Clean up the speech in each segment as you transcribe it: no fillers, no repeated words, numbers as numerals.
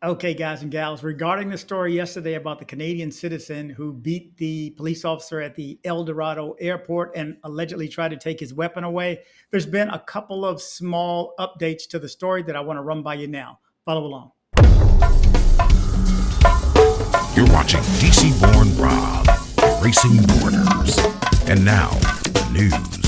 Okay, guys and gals, regarding the story yesterday about the Canadian citizen who beat the police officer at the Dorado Airport and allegedly tried to take his weapon away, there's been a couple of small updates to the story that I want to run by you now. Follow along. You're watching DC Born Rob, Racing Borders. And now, the news.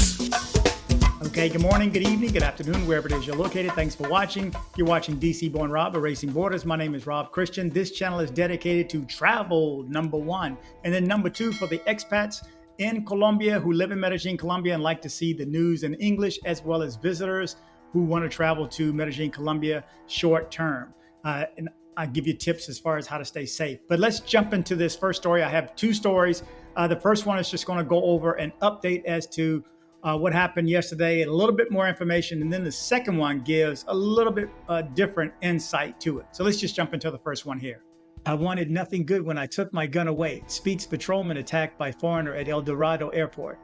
Okay, good morning, good evening, good afternoon, wherever it is you're located. Thanks for watching. You're watching DC Born Rob, Racing Borders. My name is Rob Christian. This channel is dedicated to travel, number one. And then number two, for the expats in Colombia who live in Medellin, Colombia, and like to see the news in English, as well as visitors who want to travel to Medellin, Colombia short term. And I give you tips as far as how to stay safe. But let's jump into this first story. I have two stories. The first one is just going to go over an update as to what happened yesterday and a little bit more information. And then the second one gives a little bit different insight to it. So let's just jump into the first one here. I wanted nothing good when I took my gun away, speaks patrolman attacked by foreigner at El Dorado Airport.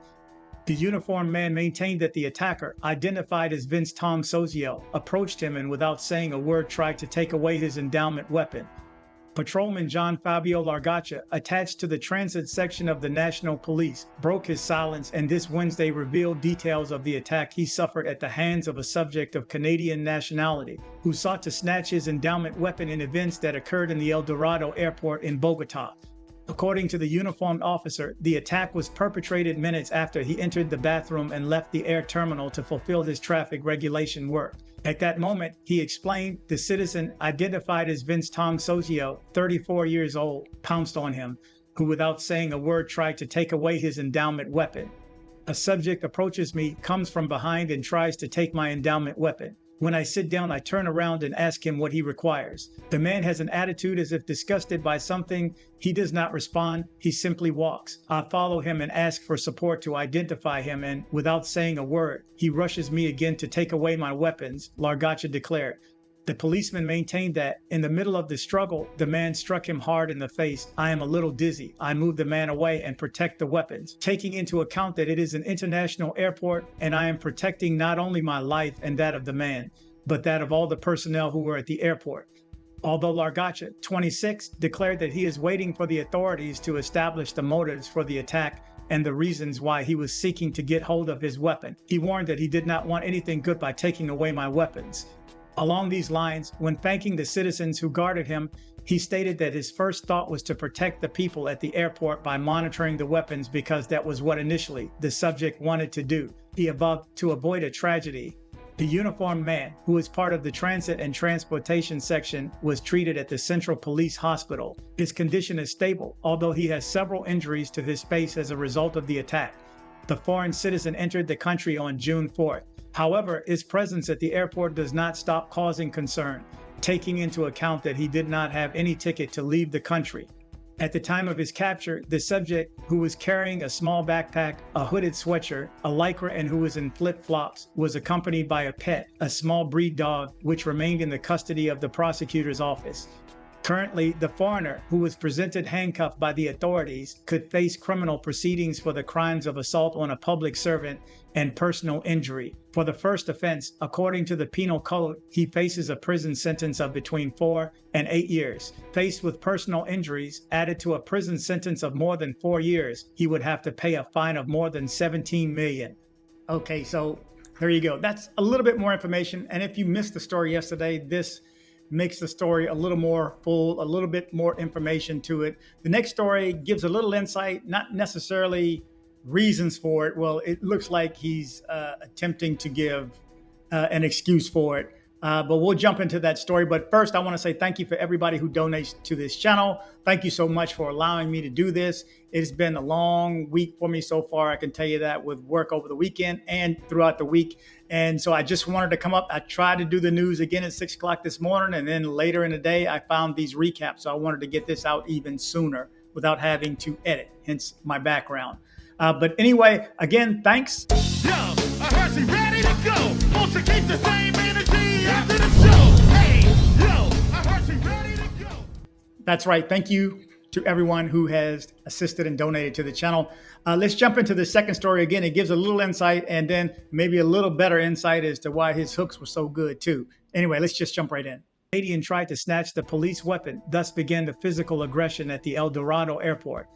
The uniformed man maintained that the attacker, identified as Vince Tom Sozio, approached him and without saying a word tried to take away his endowment weapon. Patrolman John Fabio Largacha, attached to the transit section of the National Police, broke his silence and this Wednesday revealed details of the attack he suffered at the hands of a subject of Canadian nationality, who sought to snatch his endowment weapon in events that occurred in the El Dorado Airport in Bogotá. According to the uniformed officer, the attack was perpetrated minutes after he entered the bathroom and left the air terminal to fulfill his traffic regulation work. At that moment, he explained, the citizen, identified as Vince Tom Sozio, 34 years old, pounced on him, who without saying a word tried to take away his endowment weapon. A subject approaches me, comes from behind and tries to take my endowment weapon. When I sit down, I turn around and ask him what he requires. The man has an attitude as if disgusted by something. He does not respond. He simply walks. I follow him and ask for support to identify him, and without saying a word, he rushes me again to take away my weapons, Largacha declared. The policeman maintained that, in the middle of the struggle, the man struck him hard in the face. I am a little dizzy. I move the man away and protect the weapons, taking into account that it is an international airport and I am protecting not only my life and that of the man, but that of all the personnel who were at the airport. Although Largacha, 26, declared that he is waiting for the authorities to establish the motives for the attack and the reasons why he was seeking to get hold of his weapon, he warned that he did not want anything good by taking away my weapons. Along these lines, when thanking the citizens who guarded him, he stated that his first thought was to protect the people at the airport by monitoring the weapons because that was what initially the subject wanted to do. To avoid a tragedy. The uniformed man, who is part of the transit and transportation section, was treated at the Central Police Hospital. His condition is stable, although he has several injuries to his face as a result of the attack. The foreign citizen entered the country on June 4th. However, his presence at the airport does not stop causing concern, taking into account that he did not have any ticket to leave the country. At the time of his capture, the subject, who was carrying a small backpack, a hooded sweatshirt, a lycra, and who was in flip-flops, was accompanied by a pet, a small breed dog, which remained in the custody of the prosecutor's office. Currently, the foreigner, who was presented handcuffed by the authorities, could face criminal proceedings for the crimes of assault on a public servant and personal injury. For the first offense, according to the penal code, he faces a prison sentence of between 4 and 8 years. Faced with personal injuries, added to a prison sentence of more than 4 years, he would have to pay a fine of more than $17 million. Okay, so there you go. That's a little bit more information. And if you missed the story yesterday, this makes the story a little more full, a little bit more information to it. The next story gives a little insight, not necessarily reasons for it. Well, it looks like he's attempting to give an excuse for it. But we'll jump into that story. But first, I want to say thank you for everybody who donates to this channel. Thank you so much for allowing me to do this. It's been a long week for me so far. I can tell you that, with work over the weekend and throughout the week. And so I just wanted to come up. I tried to do the news again at 6 o'clock this morning. And then later in the day, I found these recaps. So I wanted to get this out even sooner without having to edit, hence my background. But anyway, again, thanks. Yo, I heard she ready to go. Won't you keep the same energy after the show? Hey, yo, I heard she ready to go. That's right. Thank you to everyone who has assisted and donated to the channel. Let's jump into the second story. Again, it gives a little insight and then maybe a little better insight as to why his hooks were so good too. Anyway, let's just jump right in. Canadian tried to snatch the police weapon, thus began the physical aggression at the Dorado Airport.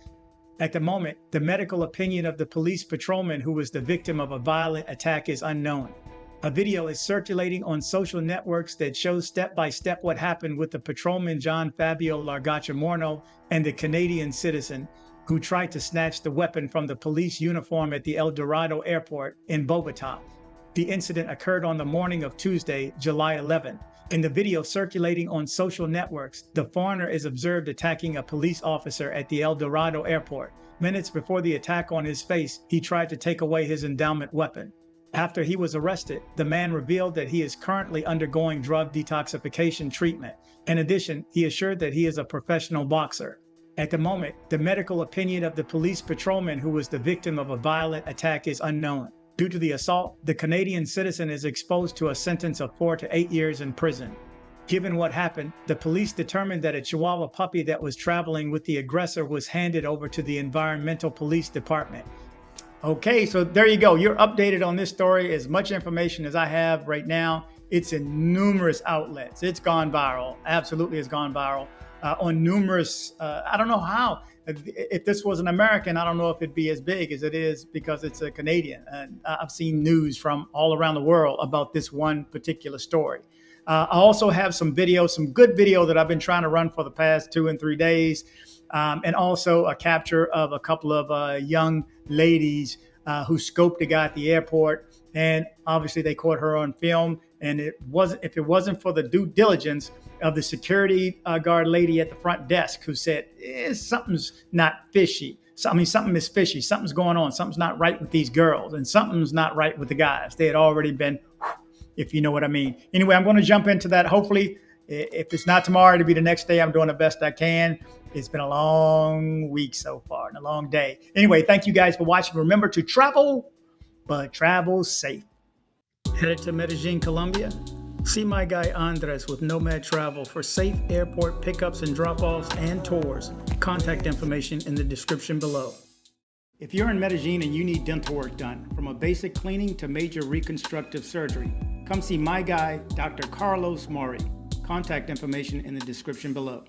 At the moment, the medical opinion of the police patrolman who was the victim of a violent attack is unknown. A video is circulating on social networks that shows step-by-step what happened with the patrolman John Fabio Largachamorno and the Canadian citizen who tried to snatch the weapon from the police uniform at the El Dorado Airport in Bogotá. The incident occurred on the morning of Tuesday, July 11. In the video circulating on social networks, the foreigner is observed attacking a police officer at the El Dorado Airport. Minutes before the attack on his face, he tried to take away his endowment weapon. After he was arrested, the man revealed that he is currently undergoing drug detoxification treatment. In addition, he assured that he is a professional boxer. At the moment, the medical opinion of the police patrolman who was the victim of a violent attack is unknown. Due to the assault, the Canadian citizen is exposed to a sentence of 4 to 8 years in prison. Given what happened, the police determined that a Chihuahua puppy that was traveling with the aggressor was handed over to the Environmental Police Department. Okay, so there you go. You're updated on this story. As much information as I have right now, it's in numerous outlets. It's gone viral. Absolutely, it's gone viral on numerous, I don't know how. If this was an American, I don't know if it'd be as big as it is because it's a Canadian. And I've seen news from all around the world about this one particular story. I also have some video, some good video that I've been trying to run for the past 2 and 3 days. And also a capture of a couple of young ladies who scoped a guy at the airport. And obviously they caught her on film. And if it wasn't for the due diligence of the security guard lady at the front desk who said, something's not fishy. Something is fishy. Something's going on. Something's not right with these girls. And something's not right with the guys. They had already been, if you know what I mean. Anyway, I'm going to jump into that. Hopefully, if it's not tomorrow, it'll be the next day. I'm doing the best I can. It's been a long week so far and a long day. Anyway, thank you guys for watching. Remember to travel, but travel safe. Headed to Medellin, Colombia? See my guy Andres with Nomad Travel for safe airport pickups and drop-offs and tours. Contact information in the description below. If you're in Medellin and you need dental work done, from a basic cleaning to major reconstructive surgery, come see my guy, Dr. Carlos Maury. Contact information in the description below.